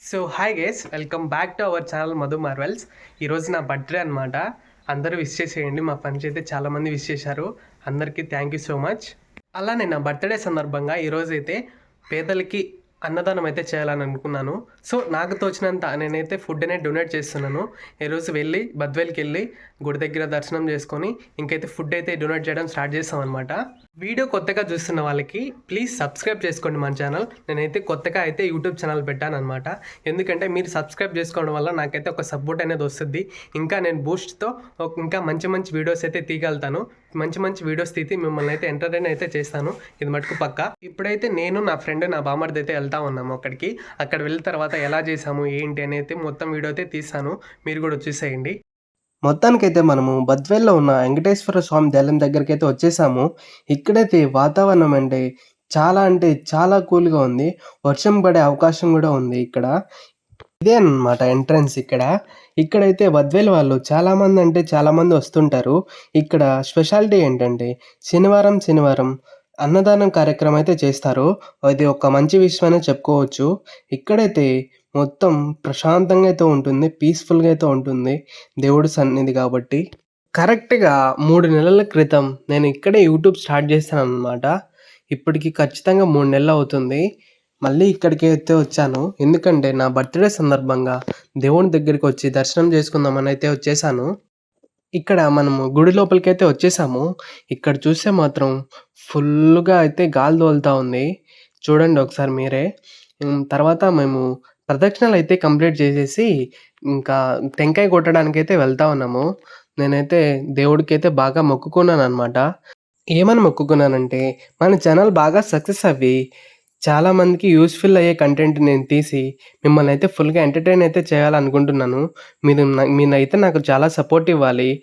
So hi guys, welcome back to our channel Madhu Marvel's. ఈరోజు నా birthday అనమాట. అందరూ విష్ చేసేయండి. మా ఫ్రెండ్స్ అయితే చాలామంది విష్ చేశారు. అందరికీ థ్యాంక్ యూ సో మచ్. అలానే నా బర్త్డే సందర్భంగా ఈరోజు అయితే పేదలకి అన్నదానం అయితే చేయాలని అనుకున్నాను. సో నాకు తోచినంత నేనైతే ఫుడ్ అనేది డొనేట్ చేస్తున్నాను. ఈరోజు వెళ్ళి బద్వేల్కి వెళ్ళి గుడి దగ్గర దర్శనం చేసుకొని ఇంకైతే ఫుడ్ అయితే డొనేట్ చేయడం స్టార్ట్ చేస్తాం అనమాట. వీడియో కొత్తగా చూస్తున్న వాళ్ళకి ప్లీజ్ సబ్స్క్రైబ్ చేసుకోండి మన ఛానల్. నేనైతే కొత్తగా అయితే యూట్యూబ్ ఛానల్ పెట్టాను అనమాట. ఎందుకంటే మీరు సబ్స్క్రైబ్ చేసుకోవడం వల్ల నాకైతే ఒక సపోర్ట్ అనేది వస్తుంది. ఇంకా నేను బూస్ట్తో ఇంకా మంచి మంచి వీడియోస్ అయితే తీయగలుగుతాను. మంచి మంచి వీడియోస్ తీసి మిమ్మల్ని అయితే ఎంటర్టైన్ అయితే చేస్తాను. ఇది మటుకు పక్క. ఇప్పుడైతే నేను నా ఫ్రెండ్ నా బామర్ది అయితే వెళ్తా ఉన్నాము అక్కడికి. అక్కడ వెళ్ళిన తర్వాత ఎలా చేసాము ఏంటి అనేది మొత్తం వీడియో అయితే తీస్తాను. మీరు కూడా చూసేయండి. మొత్తానికైతే మనము బద్వేల్లో ఉన్న వెంకటేశ్వర స్వామి దేవాలయం దగ్గరికి అయితే వచ్చేసాము. ఇక్కడైతే వాతావరణం అంటే చాలా కూల్గా ఉంది. వర్షం పడే అవకాశం కూడా ఉంది ఇక్కడ. ఇదే అన్నమాట ఎంట్రన్స్ ఇక్కడైతే బద్వేల్ వాళ్ళు చాలామంది వస్తుంటారు. ఇక్కడ స్పెషాలిటీ ఏంటంటే శనివారం అన్నదానం కార్యక్రమం అయితే చేస్తారు. అది ఒక మంచి విషయమనే చెప్పుకోవచ్చు. ఇక్కడైతే మొత్తం ప్రశాంతంగా అయితే ఉంటుంది. పీస్ఫుల్గా అయితే ఉంటుంది. దేవుడి సన్నిధి కాబట్టి. కరెక్ట్గా 3 నెలల క్రితం నేను ఇక్కడే యూట్యూబ్ స్టార్ట్ చేశాను అనమాట. ఇప్పటికి ఖచ్చితంగా 3 నెలలు అవుతుంది. మళ్ళీ ఇక్కడికి అయితే వచ్చాను. ఎందుకంటే నా బర్త్డే సందర్భంగా దేవుని దగ్గరికి వచ్చి దర్శనం చేసుకుందామని అయితే వచ్చేసాను. ఇక్కడ మనము గుడి లోపలికైతే వచ్చేసాము. ఇక్కడ చూస్తే మాత్రం ఫుల్‌గా అయితే గాలి తోలుతా ఉంది. చూడండి ఒకసారి మీరే. తర్వాత మేము ప్రదక్షిణలైతే కంప్లీట్ చేసేసి ఇంకా టెంకాయ కొట్టడానికైతే వెళ్తా ఉన్నాము. నేనైతే దేవుడికైతే బాగా మొక్కుకున్నాననమాట. ఏమని మొక్కుకున్నానంటే మన ఛానల్ బాగా సక్సెస్ అవ్వి చాలామందికి యూస్‌ఫుల్ అయ్యే కంటెంట్ నేను తీసి మిమ్మల్ని అయితే ఫుల్‌గా ఎంటర్‌టైన్ అయితే చేయాలనుకుంటున్నాను. మీరైతే నాకు చాలా సపోర్ట్ ఇవ్వాలి.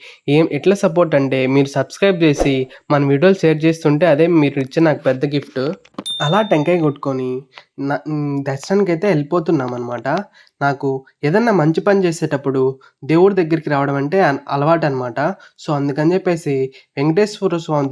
ఎట్లా సపోర్ట్ అంటే మీరు సబ్స్క్రైబ్ చేసి మన వీడియోలు షేర్ చేస్తుంటే అదే మీరు ఇచ్చే నాకు పెద్ద గిఫ్ట్. అలా టెంకాయ కొట్టుకొని దర్శనానికైతే వెళ్ళిపోతున్నామనమాట. నాకు ఏదన్నా మంచి పని చేసేటప్పుడు దేవుడి దగ్గరికి రావడం అంటే అలవాటనమాట. సో, అందుకని చెప్పేసి వెంకటేశ్వర స్వామి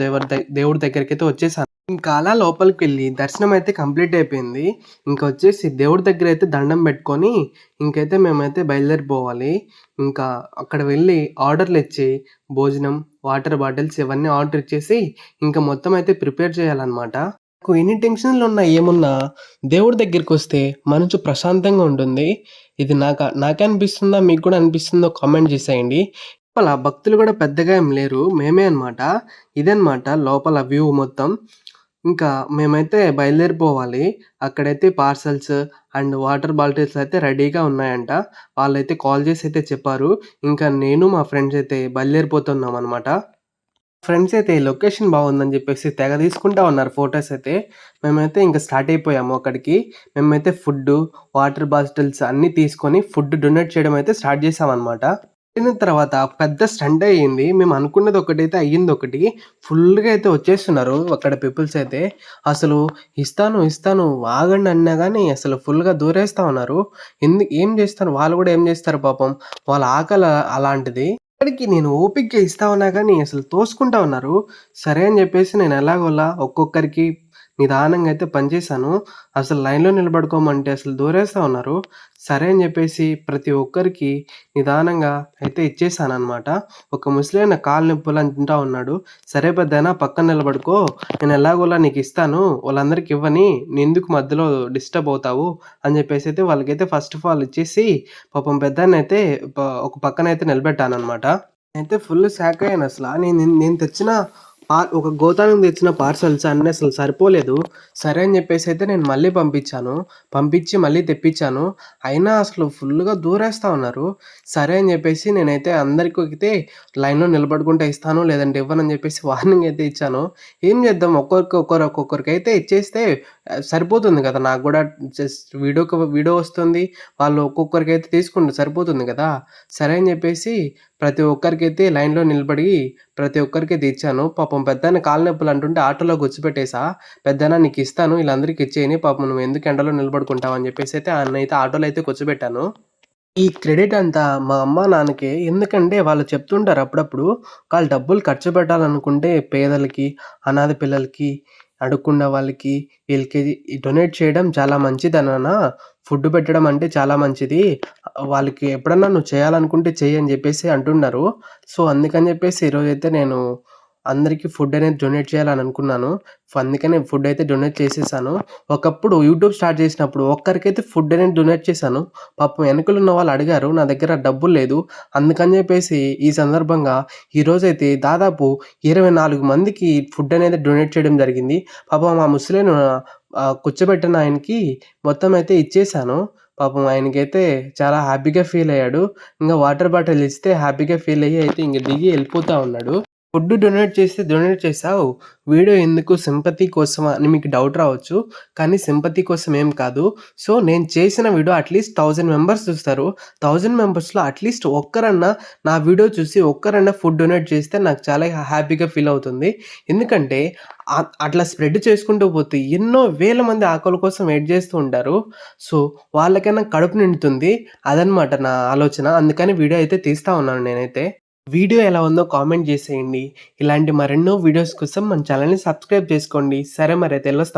దేవుడి దగ్గరికైతే వచ్చేసాను. ఇంకా అలా లోపలికెళ్ళి దర్శనం అయితే కంప్లీట్ అయిపోయింది. ఇంకా వచ్చేసి దేవుడి దగ్గర అయితే దండం పెట్టుకొని ఇంకైతే మేమైతే బయలుదేరిపోవాలి. ఇంకా అక్కడ వెళ్ళి ఆర్డర్లు ఇచ్చి భోజనం, వాటర్ బాటిల్స్ ఇవన్నీ ఆర్డర్ ఇచ్చేసి ఇంకా మొత్తం అయితే ప్రిపేర్ చేయాలన్నమాట. నాకు ఎన్ని టెన్షన్లు ఉన్నా ఏమున్నా దేవుడి దగ్గరికి వస్తే మనసు ప్రశాంతంగా ఉంటుంది. ఇది నాకే అనిపిస్తుందా మీకు కూడా అనిపిస్తుందో కామెంట్ చేసేయండి. లోపల భక్తులు కూడా పెద్దగా ఏం లేరు. మేమే అనమాట. ఇదనమాట లోపల వ్యూ మొత్తం. ఇంకా మేమైతే బయలుదేరిపోవాలి. అక్కడైతే పార్సెల్స్ అండ్ వాటర్ బాటిల్స్ అయితే రెడీగా ఉన్నాయంట. వాళ్ళైతే కాల్ చేసి అయితే చెప్పారు. ఇంకా నేను మా ఫ్రెండ్స్ అయితే బయలుదేరిపోతున్నామనమాట. ఫ్రెండ్స్ అయితే లొకేషన్ బాగుందని చెప్పేసి తెగ తీసుకుంటా ఉన్నారు ఫొటోస్ అయితే. మేమైతే ఇంక స్టార్ట్ అయిపోయాము అక్కడికి. మేమైతే ఫుడ్డు, వాటర్ బాటిల్స్ అన్నీ తీసుకొని ఫుడ్ డొనేట్ చేయడం అయితే స్టార్ట్ చేశామనమాట. అయిన తర్వాత పెద్ద స్టంట్ అయ్యింది. మేము అనుకున్నది ఒకటైతే అయ్యిందొకటి. ఫుల్‌గా అయితే వచ్చేస్తున్నారు అక్కడ పీపుల్స్ అయితే. అసలు ఇస్తాను ఆగండి అన్నా గానీ అసలు ఫుల్‌గా దూరేస్తా ఉన్నారు. ఏం చేస్తారు వాళ్ళు కూడా ఏం చేస్తారు పాపం. వాళ్ళ ఆకలి అలాంటిది. అక్కడికి నేను ఓపికగా ఇస్తా ఉన్నా గానీ అసలు తోసుకుంటా ఉన్నారు. సరే అని చెప్పేసి నేను ఎలాగోలా ఒక్కొక్కరికి నిదానంగా అయితే పనిచేశాను. అసలు లైన్‌లో నిలబడుకోమంటే అసలు దూరేస్తా ఉన్నారు. సరే అని చెప్పేసి ప్రతి ఒక్కరికి నిదానంగా అయితే ఇచ్చేసాననమాట. ఒక ముసలాయన కాళ్ళు నొప్పులు అంటా ఉన్నాడు. సరే పెద్దాయన పక్కన నిలబడుకో. నేను ఎలాగోలా నీకు ఇస్తాను. వాళ్ళందరికి ఇవ్వని. నువ్వెందుకు మధ్యలో డిస్టర్బ్ అవుతావు అని చెప్పేసి అయితే వాళ్ళకైతే ఫస్ట్ ఆఫ్ ఆల్ ఇచ్చేసి పాపం పెద్దాయనైతే ఒక పక్కనైతే నిలబెట్టాననమాట. నేనైతే ఫుల్ షాక్ అయ్యాను అసల. నేను తెచ్చిన ఒక గోతానికి తెచ్చిన పార్సెల్స్ అన్నీ అసలు సరిపోలేదు. సరే అని చెప్పేసి అయితే నేను మళ్ళీ పంపించాను. పంపించి మళ్ళీ తెప్పించాను. అయినా అసలు ఫుల్‌గా దూరేస్తా ఉన్నారు. సరే అని చెప్పేసి నేనైతే అందరికైతే లైన్‌లో నిలబడుకుంటే ఇస్తాను. లేదంటే ఇవ్వనని చెప్పేసి వార్నింగ్ అయితే ఇచ్చాను. ఏం చేద్దాం ఒక్కొక్కరికైతే ఇచ్చేస్తే సరిపోతుంది కదా! నాకు కూడా జస్ట్ వీడియో వస్తుంది. వాళ్ళు ఒక్కొక్కరికైతే తీసుకుంటే సరిపోతుంది కదా! సరే అని చెప్పేసి ప్రతి ఒక్కరికైతే లైన్‌లో నిలబడి ప్రతి ఒక్కరికైతే ఇచ్చాను. పాపం పెద్దాయన కాళ్ళు నొప్పులు అంటుంటే ఆటోలో కూర్చోపెట్టేసా. పెద్దాయన నీకు ఇస్తాను వీళ్ళందరికి ఇచ్చేయని. పాపం నువ్వు ఎందుకు ఎండలో నిలబడుకుంటావు అని చెప్పేసి అయితే ఆయన్నయితే ఆటోలో అయితే కూర్చోబెట్టాను. ఈ క్రెడిట్ అంతా మా అమ్మ, నాన్నకే. ఎందుకంటే వాళ్ళు చెప్తుంటారు అప్పుడప్పుడు వాళ్ళు డబ్బులు ఖర్చు పెట్టాలనుకుంటే పేదలకి, అనాథ పిల్లలకి, అడుక్కున్న వాళ్ళకి వీళ్ళకి డొనేట్ చేయడం చాలా మంచిది నాన్న. ఫుడ్ పెట్టడం అంటే చాలా మంచిది. వాళ్ళకి ఎప్పుడన్నా నువ్వు చేయాలనుకుంటే చెయ్యి అని జెప్పేసి అంటున్నారు. సో, అందుకని జెప్పేసి ఈరోజైతే నేను అందరికి ఫుడ్ అనేది డొనేట్ చేయాలని అనుకున్నాను. అందుకనే ఫుడ్ అయితే డొనేట్ చేసేసాను. ఒకప్పుడు యూట్యూబ్ స్టార్ట్ చేసినప్పుడు ఒక్కరికైతే ఫుడ్ అనేది డొనేట్ చేశాను. పాపం వెనకలున్న వాళ్ళు అడిగారు. నా దగ్గర డబ్బులు లేదు. అందుకని జెప్పేసి ఈ సందర్భంగా ఈరోజైతే దాదాపు 24 మందికి ఫుడ్ అనేది డొనేట్ చేయడం జరిగింది. పాపం ఆ ముసలాయన కూర్చోబెట్టిన ఆయనకి మొత్తం అయితే ఇచ్చేసాను. పాపం ఆయనకైతే చాలా హ్యాపీగా ఫీల్ అయ్యాడు. ఇంగ వాటర్ బాటిల్ ఇస్తే హ్యాపీగా ఫీల్ అయ్యి అయితే ఇంక దిగి ఎళ్ళిపోతా ఉన్నాడు. ఫుడ్ డొనేట్ చేశావు. వీడియో ఎందుకు సింపతి కోసమా అని మీకు డౌట్ రావచ్చు. కానీ సింపతి కోసం ఏం కాదు. సో, నేను చేసిన వీడియో అట్‌లీస్ట్ 1000 మెంబర్స్ చూస్తారు. 1000 మెంబర్స్‌లో అట్‌లీస్ట్ ఒక్కరన్నా నా వీడియో చూసి ఒక్కరన్నా ఫుడ్ డొనేట్ చేస్తే నాకు చాలా హ్యాపీగా ఫీల్ అవుతుంది. ఎందుకంటే అట్లా స్ప్రెడ్ చేసుకుంటూ పోతే ఎన్నో వేల మంది ఆకలి కోసం వెయిట్ చేస్తూ ఉంటారు. సో, వాళ్ళకైనా కడుపు నిండుతుంది. అదనమాట నా ఆలోచన. అందుకని వీడియో అయితే తీస్తా ఉన్నాను నేనైతే. వీడియో ఎలా ఉందో కామెంట్ చేసేయండి. ఇలాంటి మరెన్నో వీడియోస్ కోసం మన ఛానల్‌ని సబ్స్క్రైబ్ చేసుకోండి. సరే మరైతే ఎళ్ళొస్తాను.